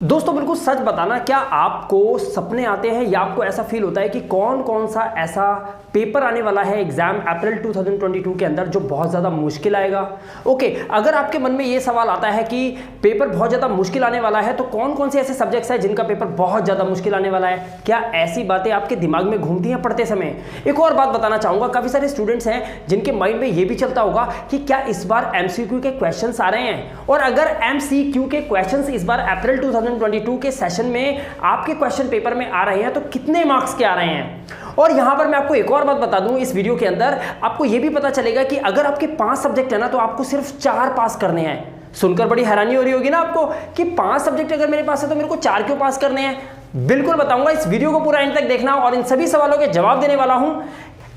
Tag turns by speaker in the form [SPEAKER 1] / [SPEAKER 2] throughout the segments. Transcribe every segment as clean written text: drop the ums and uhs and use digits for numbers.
[SPEAKER 1] दोस्तों बिल्कुल सच बताना, क्या आपको सपने आते हैं या आपको ऐसा फील होता है कि कौन कौन सा ऐसा पेपर आने वाला है एग्जाम अप्रैल 2022 के अंदर जो बहुत ज़्यादा मुश्किल आएगा। ओके, अगर आपके मन में ये सवाल आता है कि पेपर बहुत ज़्यादा मुश्किल आने वाला है तो कौन कौन से ऐसे सब्जेक्ट्स हैं जिनका पेपर बहुत ज़्यादा मुश्किल आने वाला है, क्या ऐसी बातें आपके दिमाग में घूमती हैं पढ़ते समय? एक और बात बताना चाहूँगा, काफ़ी सारे स्टूडेंट्स हैं जिनके माइंड में ये भी चलता होगा कि क्या इस बार MCQ के क्वेश्चन आ रहे हैं, और अगर MCQ के क्वेश्चन इस बार अप्रैल 2022 के सेशन में आपके क्वेश्चन पेपर में आ रहे हैं तो कितने मार्क्स के आ रहे हैं। और यहां पर मैं आपको एक और बात बता दूं, इस वीडियो के अंदर आपको यह भी पता चलेगा कि अगर आपके 5 सब्जेक्ट है ना तो आपको सिर्फ 4 पास करने हैं। सुनकर बड़ी हैरानी हो रही होगी ना आपको कि 5 सब्जेक्ट अगर मेरे पास है तो मेरे को 4 क्यों पास करने हैं। बिल्कुल बताऊंगा, इस वीडियो को पूरा एंड तक देखना और इन सभी सवालों के जवाब देने वाला हूं।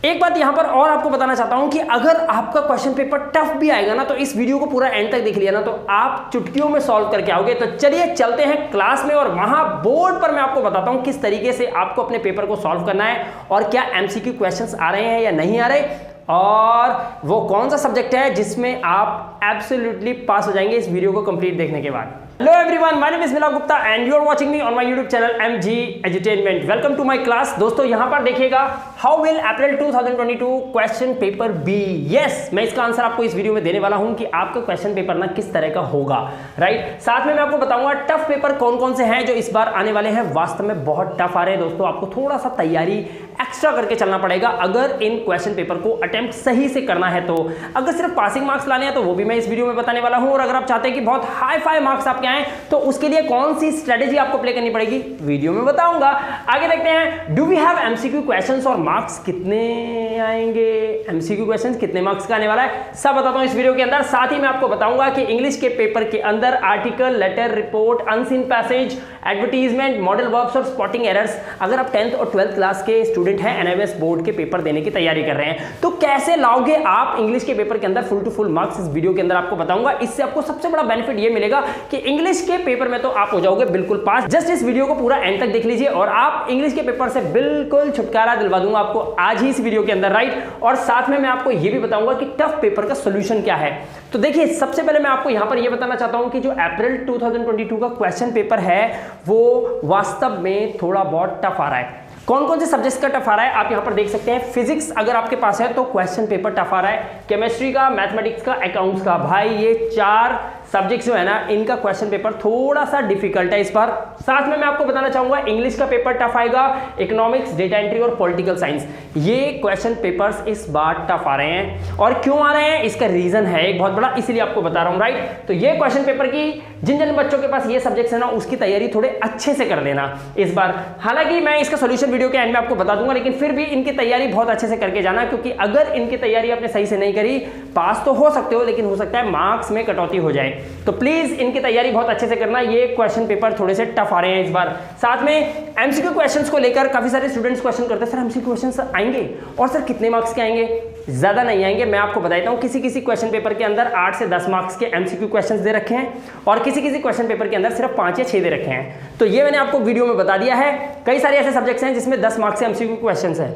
[SPEAKER 1] एक बात यहां पर और आपको बताना चाहता हूं कि अगर आपका क्वेश्चन पेपर टफ भी आएगा ना तो इस वीडियो को पूरा एंड तक देख लिया ना तो आप चुटकियों में सॉल्व करके आओगे। तो चलिए चलते हैं क्लास में और वहां बोर्ड पर मैं आपको बताता हूं किस तरीके से आपको अपने पेपर को सॉल्व करना है और क्या MCQ क्वेश्चंस आ रहे हैं या नहीं आ रहे, और वो कौन सा सब्जेक्ट है जिसमें आप एब्सोल्युटली पास हो जाएंगे इस वीडियो को कंप्लीट देखने के बाद। Hello everyone, my name is मिलाप Gupta and you are watching me on my YouTube channel MG Edutainment. Welcome to my class. दोस्तों यहाँ पर देखिएगा, How will April 2022 question paper be? Yes, मैं इसका आंसर आपको इस वीडियो में देने वाला हूँ कि आपका क्वेश्चन पेपर ना किस तरह का होगा, राइट। साथ में मैं आपको बताऊंगा टफ पेपर कौन कौन से हैं जो इस बार आने वाले हैं, वास्तव में बहुत टफ आ रहे हैं। दोस्तों आपको थोड़ा सा तैयारी एक्स्ट्रा करके चलना पड़ेगा अगर इन क्वेश्चन पेपर को अटेम्प्ट सही से करना है तो। अगर सिर्फ पासिंग मार्क्स लाने हैं तो वो भी मैं इस वीडियो में बताने वाला हूँ, और अगर आप चाहते हैं कि बहुत हाई फाई मार्क्स आपके आए तो उसके लिए कौन सी स्ट्रेटेजी आपको अप्लाई करनी पड़ेगी वीडियो में बताऊंगा। आगे देखते हैं, do we have MCQ questions और मार्क्स कितने आएंगे, MCQ क्वेश्चंस कितने मार्क्स का आने वाला है, सब बताता हूं इस वीडियो के अंदर। साथ ही मैं आपको बताऊंगा कि इंग्लिश के पेपर के अंदर article, letter, report, unseen passage, advertisement, modal verbs और स्पॉटिंग एरर्स, अगर आप 10th और 12th क्लास के स्टूडेंट हैं, NIOS बोर्ड के पेपर देने की तैयारी कर रहे हैं तो कैसे लाओगे आप इंग्लिश के पेपर के अंदर फुल टू फुल मार्क्स, इस वीडियो के अंदर आपको बताऊंगा। इससे आपको सबसे बड़ा बेनिफिट ये मिलेगा कि इंग्लिश के पेपर में तो आप हो जाओगे बिल्कुल पास। जस्ट इस वीडियो को पूरा एंड तक देख लीजिए और आप इंग्लिश के पेपर से बिल्कुल छुटकारा दिलवा दूंगा आपको आज ही इस वीडियो के अंदर, राइट। और साथ में मैं आपको ये भी बताऊंगा कि टफ पेपर का सॉल्यूशन क्या है। तो देखिए, सबसे पहले मैं आपको यहां पर ये बताना चाहता हूं कि जो अप्रैल 2022 का क्वेश्चन पेपर है वो वास्तव में थोड़ा बहुत टफ आ रहा है। कौन कौन से सब्जेक्ट्स का टफ आ रहा है आप यहां पर देख सकते हैं। फिजिक्स अगर आपके पास है तो क्वेश्चन पेपर टफ आ रहा है, केमिस्ट्री का, मैथमेटिक्स का, अकाउंट्स का, भाई ये 4 सब्जेक्ट्स जो है ना इनका क्वेश्चन पेपर थोड़ा सा डिफिकल्ट है इस बार। साथ में मैं आपको बताना चाहूंगा इंग्लिश का पेपर टफ आएगा, इकोनॉमिक्स, डेटा एंट्री और पॉलिटिकल साइंस, ये क्वेश्चन पेपर्स इस बार टफ आ रहे हैं। और क्यों आ रहे हैं इसका रीजन है एक बहुत बड़ा, इसीलिए आपको बता रहा हूं, राइट। तो ये क्वेश्चन पेपर की जिन जिन बच्चों के पास ये सब्जेक्ट्स है ना उसकी तैयारी थोड़े अच्छे से कर लेना इस बार। हालांकि मैं इसका सोल्यूशन वीडियो के एंड में आपको बता दूंगा, लेकिन फिर भी इनकी तैयारी बहुत अच्छे से करके जाना, क्योंकि अगर इनकी तैयारी आपने सही से नहीं करी, पास तो हो सकते हो लेकिन हो सकता है मार्क्स में कटौती हो जाए। तो प्लीज इनकी तैयारी बहुत अच्छे से करना, ये क्वेश्चन पेपर थोड़े से टफ आ रहे हैं इस बार। साथ में MCQ क्वेश्चंस को लेकर काफी सारे स्टूडेंट्स क्वेश्चन करते हैं, सर MCQ क्वेश्चंस आएंगे और सर कितने मार्क्स के आएंगे? ज्यादा नहीं आएंगे, मैं आपको बताता हूं। किसी किसी क्वेश्चन पेपर के अंदर 8 से 10 मार्क्स के MCQ क्वेश्चंस दे रखे हैं और किसी किसी क्वेश्चन पेपर के अंदर सिर्फ 5 या 6 दे रखे हैं। तो ये मैंने आपको वीडियो में बता दिया है। कई सारे ऐसे सब्जेक्ट्स हैं जिसमें 10 मार्क्स के MCQ क्वेश्चंस हैं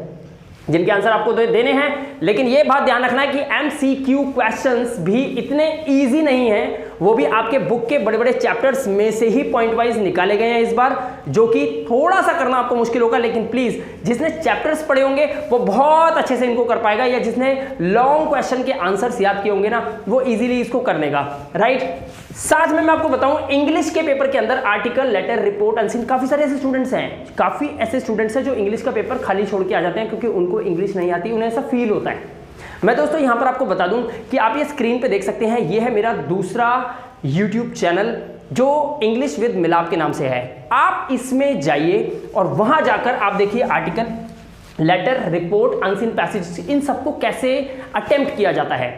[SPEAKER 1] जिनके आंसर आपको देने हैं, लेकिन ये बात ध्यान रखना है कि MCQ क्वेश्चंस भी इतने इजी नहीं हैं, वो भी आपके बुक के बड़े बड़े चैप्टर्स में से ही पॉइंट वाइज निकाले गए हैं इस बार, जो कि थोड़ा सा करना आपको मुश्किल होगा। लेकिन प्लीज जिसने चैप्टर्स पढ़े होंगे वो बहुत अच्छे से इनको कर पाएगा, या जिसने लॉन्ग क्वेश्चन के आंसर्स याद किए होंगे ना वो इजीली इसको कर लेगा, राइट। साथ में मैं आपको बताऊं इंग्लिश के पेपर के अंदर आर्टिकल, लेटर, रिपोर्ट, अनसीन, काफी सारे ऐसे स्टूडेंट्स हैं, काफी ऐसे स्टूडेंट्स हैं जो इंग्लिश का पेपर खाली छोड़ के आ जाते हैं क्योंकि उनको इंग्लिश नहीं आती, उन्हें ऐसा फील होता है। मैं दोस्तों यहां पर आपको बता दूं कि आप ये स्क्रीन पे देख सकते हैं, ये है मेरा दूसरा YouTube चैनल जो इंग्लिश विद मिलाप के नाम से है। आप इसमें जाइए और वहां जाकर आप देखिए article, letter, report, unseen passage, इन सबको कैसे अटेम्प्ट किया जाता है,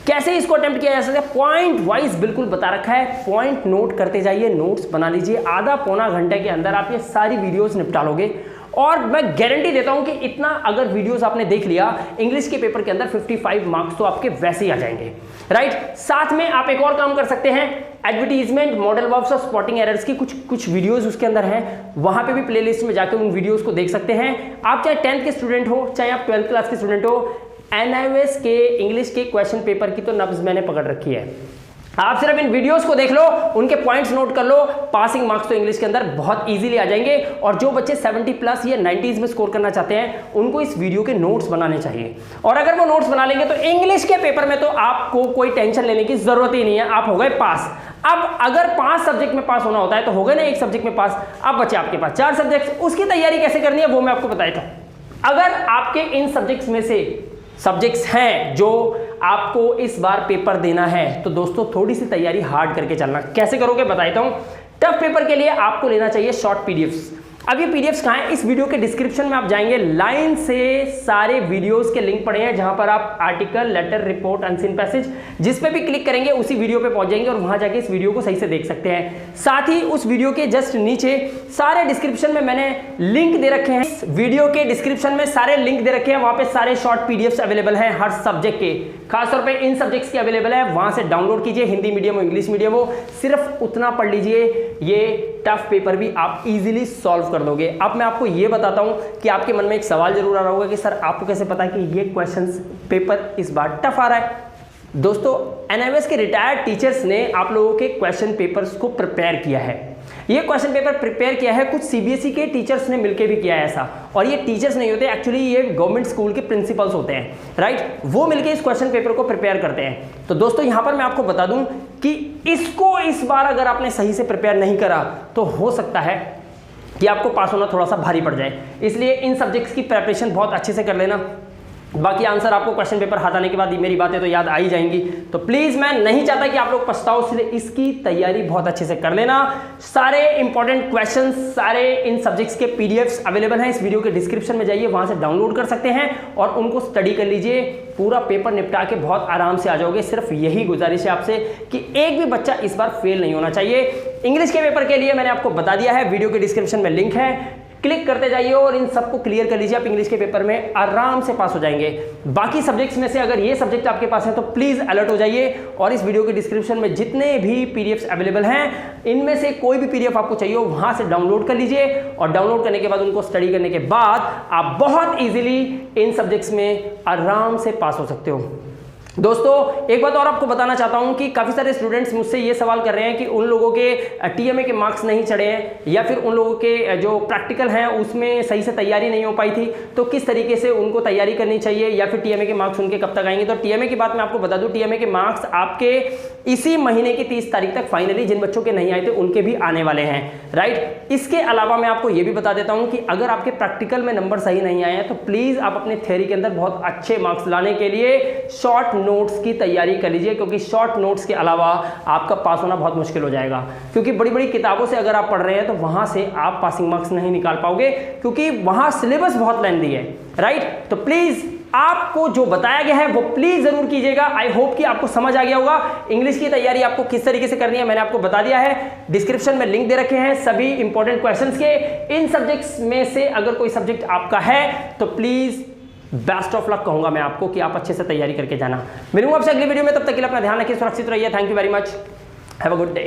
[SPEAKER 1] कैसे इसको अटेम्प्ट किया जा सकता है, पॉइंट वाइज बिल्कुल बता रखा है। पॉइंट नोट करते जाइए, नोट्स बना लीजिए, आधा पौना घंटे के अंदर आप ये सारी वीडियोस निपटा लोगे। और मैं गारंटी देता हूं कि इतना अगर वीडियोस आपने देख लिया, इंग्लिश के पेपर के अंदर 55 मार्क्स तो आपके वैसे ही आ जाएंगे, राइट। साथ में आप एक और काम कर सकते हैं, एडवर्टीजमेंट, मॉडल वर्ब्स और स्पॉटिंग एरर्स की कुछ वीडियोस उसके अंदर हैं, वहां पे भी प्लेलिस्ट में जाकर उन वीडियोस को देख सकते हैं। आप चाहे 10th के स्टूडेंट हो, चाहे आप 12th क्लास के स्टूडेंट हो, NIOS के इंग्लिश के क्वेश्चन पेपर की तो नब्ज मैंने पकड़ रखी है। आप सिर्फ इन वीडियोस को देख लो, उनके पॉइंट्स नोट कर लो, पासिंग मार्क्स तो इंग्लिश के अंदर बहुत इजीली आ जाएंगे। और जो बच्चे 70 प्लस या 90s में स्कोर करना चाहते हैं उनको इस वीडियो के नोट्स बनाने चाहिए। और अगर वो नोट्स बना लेंगे तो इंग्लिश के पेपर में तो आपको कोई टेंशन लेने की जरूरत ही नहीं है, आप हो गए पास। अब अगर 5 सब्जेक्ट में पास होना होता है तो हो गए ना 1 सब्जेक्ट में पास। अब बच्चे आपके पास 4 सब्जेक्ट, उसकी तैयारी कैसे करनी है वो मैं आपको बता देता हूं। अगर आपके इन सब्जेक्ट्स में से सब्जेक्ट्स हैं जो आपको इस बार पेपर देना है तो दोस्तों थोड़ी सी तैयारी हार्ड करके चलना। कैसे करोगे बता देता हूं। टफ पेपर के लिए आपको लेना चाहिए शॉर्ट पीडीएफ्स। अब ये पीडीएफ्स कहाँ है? इस वीडियो के डिस्क्रिप्शन में आप जाएंगे, लाइन से सारे वीडियोस के लिंक पड़े हैं जहां पर आप article, letter, report, unseen passage जिस पे भी क्लिक करेंगे उसी वीडियो पे पहुंच जाएंगे और वहां जाके इस वीडियो को सही से देख सकते हैं। साथ ही उस वीडियो के जस्ट नीचे सारे डिस्क्रिप्शन में मैंने लिंक दे रखे हैं। इस वीडियो के डिस्क्रिप्शन में सारे लिंक दे रखे हैं, वहां पे सारे शॉर्ट पीडीएफ्स अवेलेबल हैं हर सब्जेक्ट के, खासतौर पर इन सब्जेक्ट्स के अवेलेबल है। वहां से डाउनलोड कीजिए, हिंदी मीडियम हो, इंग्लिश मीडियम हो, सिर्फ उतना पढ़ लीजिए, ये टफ पेपर भी आप इजीली सॉल्व कर दोगे। अब मैं आपको ये बताता हूं कि आपके मन में एक सवाल जरूर आ रहा होगा कि सर आपको कैसे पता कि ये क्वेश्चंस पेपर इस बार टफ आ रहा है। दोस्तों एनआईएमएस के रिटायर्ड टीचर्स ने आप लोगों के क्वेश्चन पेपर्स को प्रिपेयर किया है। ये क्वेश्चन पेपर प्रिपेयर किया है कुछ सीबीएसई के टीचर्स ने मिलकर भी किया है ऐसा। और ये टीचर्स नहीं होते, एक्चुअली ये गवर्नमेंट स्कूल के प्रिंसिपल्स होते हैं, राइट। वो मिलकर इस क्वेश्चन पेपर को प्रिपेयर करते हैं। तो दोस्तों यहां पर मैं आपको बता दूं कि इसको इस बार अगर आपने सही से प्रिपेयर नहीं करा तो हो सकता है कि आपको पास होना थोड़ा सा भारी पड़ जाए। इसलिए इन सब्जेक्ट्स की प्रिपरेशन बहुत अच्छे से कर लेना। बाकी आंसर आपको क्वेश्चन पेपर हाथ आने के बाद मेरी बातें तो याद आ ही जाएंगी। तो प्लीज मैं नहीं चाहता कि आप लोग पछताओ, इसलिए इसकी तैयारी बहुत अच्छे से कर लेना। सारे इंपॉर्टेंट क्वेश्चंस, सारे इन सब्जेक्ट्स के पीडीएफ्स अवेलेबल हैं, इस वीडियो के डिस्क्रिप्शन में जाइए, वहां से डाउनलोड कर सकते हैं और उनको स्टडी कर लीजिए। पूरा पेपर निपटा के बहुत आराम से आ जाओगे। सिर्फ यही गुजारिश है आपसे कि एक भी बच्चा इस बार फेल नहीं होना चाहिए। इंग्लिश के पेपर के लिए मैंने आपको बता दिया है, वीडियो के डिस्क्रिप्शन में लिंक है, क्लिक करते जाइए और इन सबको क्लियर कर लीजिए। आप इंग्लिश के पेपर में आराम से पास हो जाएंगे। बाकी सब्जेक्ट्स में से अगर ये सब्जेक्ट आपके पास है तो प्लीज अलर्ट हो जाइए और इस वीडियो के डिस्क्रिप्शन में जितने भी पीडीएफ्स अवेलेबल हैं इनमें से कोई भी पीडीएफ आपको चाहिए हो वहां से डाउनलोड कर लीजिए और डाउनलोड करने के बाद उनको स्टडी करने के बाद आप बहुत ईजिली इन सब्जेक्ट्स में आराम से पास हो सकते हो। दोस्तों एक बात और आपको बताना चाहता हूं कि काफ़ी सारे स्टूडेंट्स मुझसे ये सवाल कर रहे हैं कि उन लोगों के टीएमए के मार्क्स नहीं चढ़े हैं या फिर उन लोगों के जो प्रैक्टिकल हैं उसमें सही से तैयारी नहीं हो पाई थी, तो किस तरीके से उनको तैयारी करनी चाहिए या फिर टीएमए के मार्क्स उनके कब तक आएंगे। तो टीएमए की बात मैं आपको बता दूं, टीएमए के मार्क्स आपके इसी महीने की 30 तारीख तक फाइनली जिन बच्चों के नहीं आए थे उनके भी आने वाले हैं, राइट। इसके अलावा मैं आपको ये भी बता देता हूँ कि अगर आपके प्रैक्टिकल में नंबर सही नहीं आए हैं तो प्लीज़ आप अपने थ्योरी के अंदर बहुत अच्छे मार्क्स लाने के लिए शॉर्ट नोट्स की तैयारी कर लीजिए, क्योंकि शॉर्ट नोट्स के अलावा आपका पास होना बहुत मुश्किल हो जाएगा। क्योंकि बड़ी बड़ी किताबों से अगर आप पढ़ रहे हैं तो वहां से आप पासिंग मार्क्स नहीं निकाल पाओगे, क्योंकि वहां सिलेबस बहुत लेंथी है, राइट। तो प्लीज आपको जो बताया गया है वो प्लीज जरूर कीजिएगा। आई होप कि आपको समझ आ गया होगा। इंग्लिश की तैयारी आपको किस तरीके से करनी है मैंने आपको बता दिया है, डिस्क्रिप्शन में लिंक दे रखे हैं सभी इंपॉर्टेंट क्वेश्चंस के। इन सब्जेक्ट्स में से अगर कोई सब्जेक्ट आपका है तो प्लीज बेस्ट ऑफ लक कहूंगा मैं आपको कि आप अच्छे से तैयारी करके जाना। मिलूंगा आपसे अगली वीडियो में, तब तक के लिए अपना ध्यान रखिए, सुरक्षित रहिए। Thank you very much, have a good day.